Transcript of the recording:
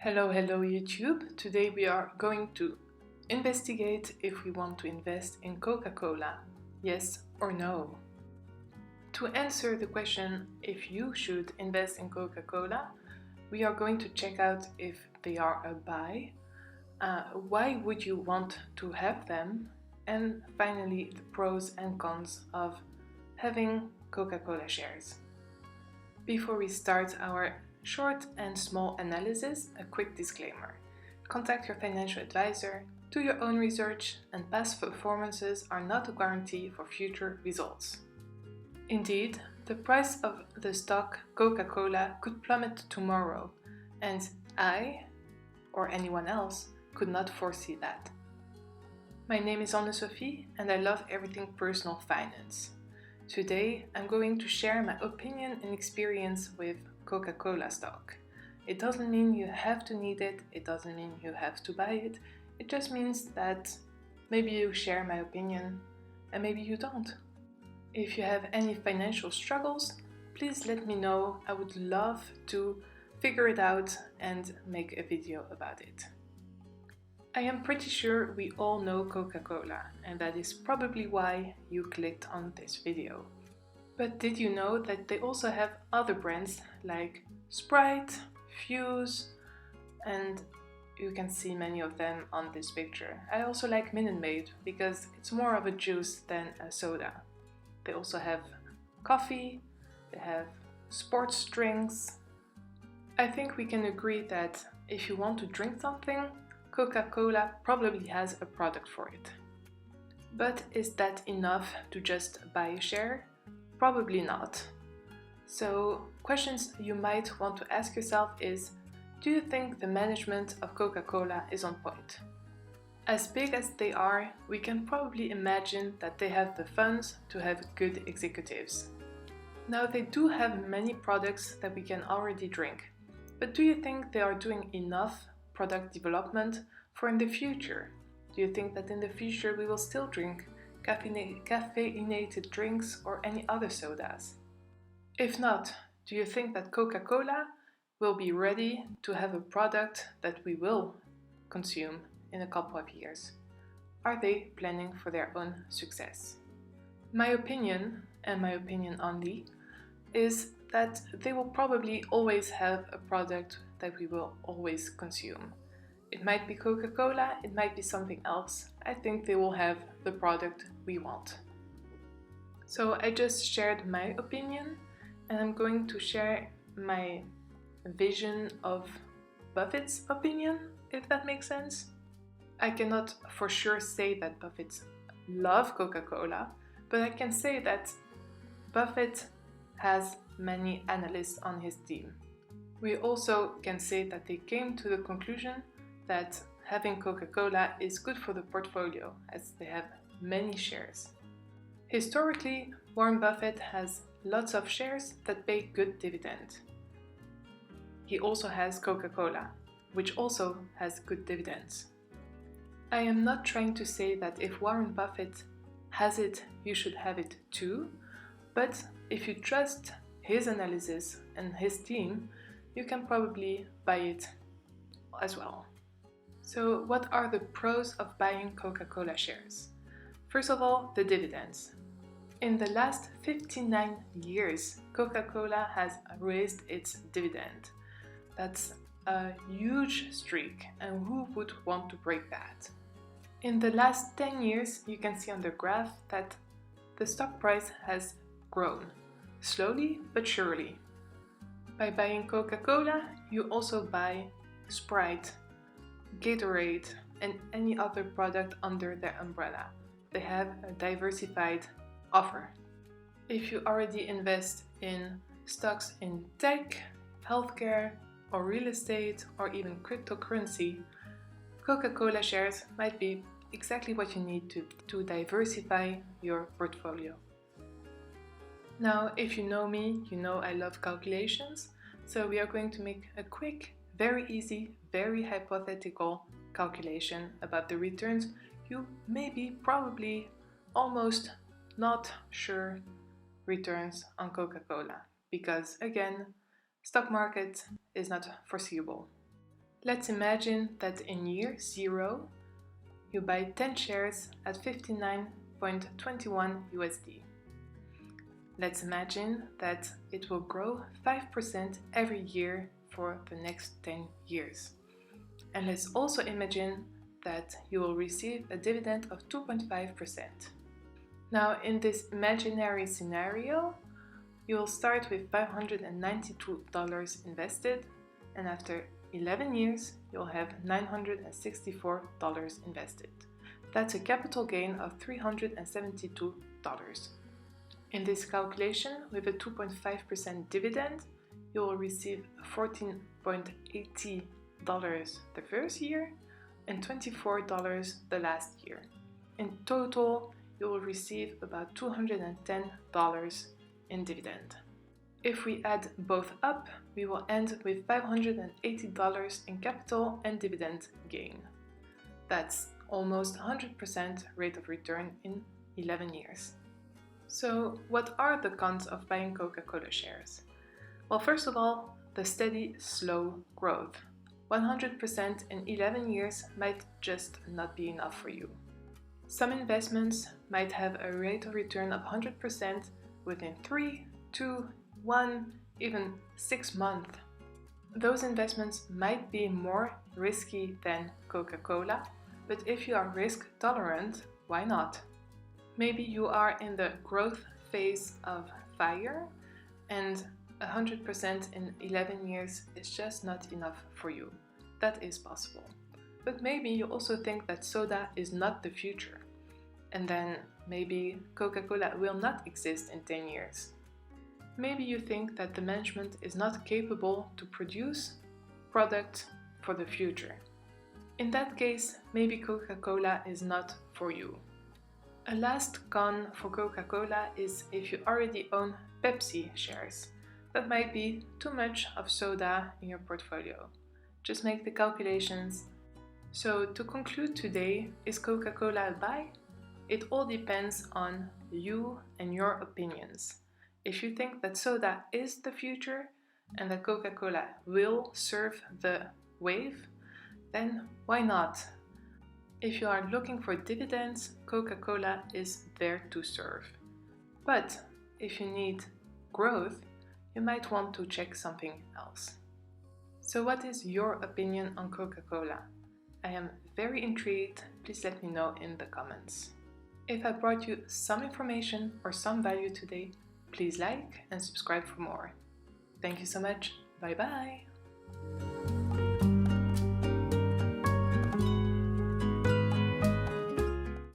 Hello YouTube. Today we are going to investigate if we want to invest in Coca-Cola, yes or no. To answer the question if you should invest in Coca-Cola, we are going to check out if they are a buy, why would you want to have them, and finally the pros and cons of having Coca-Cola shares. Before we start our short and small analysis, a quick disclaimer. Contact your financial advisor, do your own research, and past performances are not a guarantee for future results. Indeed, the price of the stock Coca-Cola could plummet tomorrow, and I, or anyone else, could not foresee that. My name is Anne-Sophie, and I love everything personal finance. Today, I'm going to share my opinion and experience with Coca-Cola stock. It doesn't mean you have to need it, it doesn't mean you have to buy it, it just means that maybe you share my opinion and maybe you don't. If you have any financial struggles, please let me know. I would love to figure it out and make a video about it. I am pretty sure we all know Coca-Cola, and that is probably why you clicked on this video. But did you know that they also have other brands like Sprite, Fuse, and you can see many of them on this picture. I also like Minute Maid because it's more of a juice than a soda. They also have coffee, they have sports drinks. I think we can agree that if you want to drink something, Coca-Cola probably has a product for it. But is that enough to just buy a share? Probably not. So, questions you might want to ask yourself is, do you think the management of Coca-Cola is on point? As big as they are, we can probably imagine that they have the funds to have good executives. Now, they do have many products that we can already drink, but do you think they are doing enough product development for in the future? Do you think that in the future we will still drink caffeinated drinks or any other sodas? If not, do you think that Coca-Cola will be ready to have a product that we will consume in a couple of years? Are they planning for their own success? My opinion, and my opinion only, is that they will probably always have a product that we will always consume. It might be Coca-Cola, it might be something else. I think they will have the product we want. So I just shared my opinion, and I'm going to share my vision of Buffett's opinion, if that makes sense. I cannot for sure say that Buffett loves Coca-Cola, but I can say that Buffett has many analysts on his team. We also can say that they came to the conclusion that having Coca-Cola is good for the portfolio, as they have many shares. Historically, Warren Buffett has lots of shares that pay good dividend. He also has Coca-Cola, which also has good dividends. I am not trying to say that if Warren Buffett has it, you should have it too, but if you trust his analysis and his team, you can probably buy it as well. So what are the pros of buying Coca-Cola shares? First of all, the dividends. In the last 59 years, Coca-Cola has raised its dividend. That's a huge streak, and who would want to break that? In the last 10 years, you can see on the graph that the stock price has grown, slowly but surely. By buying Coca-Cola, you also buy Sprite, Gatorade, and any other product under their umbrella. They have a diversified offer. If you already invest in stocks in tech, healthcare, or real estate, or even cryptocurrency, Coca-Cola shares might be exactly what you need to diversify your portfolio. Now, if you know me, you know I love calculations, so we are going to make a quick, very easy, very hypothetical calculation about the returns you may be probably almost not sure returns on Coca-Cola, because again, stock market is not foreseeable. Let's imagine that in year 0, you buy 10 shares at 59.21 USD. Let's imagine that it will grow 5% every year for the next 10 years. And let's also imagine that you will receive a dividend of 2.5%. Now, in this imaginary scenario, you will start with $592 invested, and after 11 years, you'll have $964 invested. That's a capital gain of $372. In this calculation, with a 2.5% dividend, you will receive $14.80 the first year and $24 the last year. In total, you will receive about $210 in dividend. If we add both up, we will end with $580 in capital and dividend gain. That's almost 100% rate of return in 11 years. So, what are the cons of buying Coca-Cola shares? Well, first of all, the steady, slow growth. 100% in 11 years might just not be enough for you. Some investments might have a rate of return of 100% within 3, 2, 1, even 6 months. Those investments might be more risky than Coca-Cola, but if you are risk tolerant, why not? Maybe you are in the growth phase of FIRE and 100% in 11 years is just not enough for you. That is possible. But maybe you also think that soda is not the future. And then maybe Coca-Cola will not exist in 10 years. Maybe you think that the management is not capable to produce products for the future. In that case, maybe Coca-Cola is not for you. A last con for Coca-Cola is if you already own Pepsi shares. That might be too much of soda in your portfolio. Just make the calculations. So to conclude today, is Coca-Cola a buy? It all depends on you and your opinions. If you think that soda is the future and that Coca-Cola will surf the wave, then why not? If you are looking for dividends, Coca-Cola is there to serve. But if you need growth, you might want to check something else. So what is your opinion on Coca-Cola? I am very intrigued. Please let me know in the comments. If I brought you some information or some value today, please like and subscribe for more. Thank you so much. Bye bye.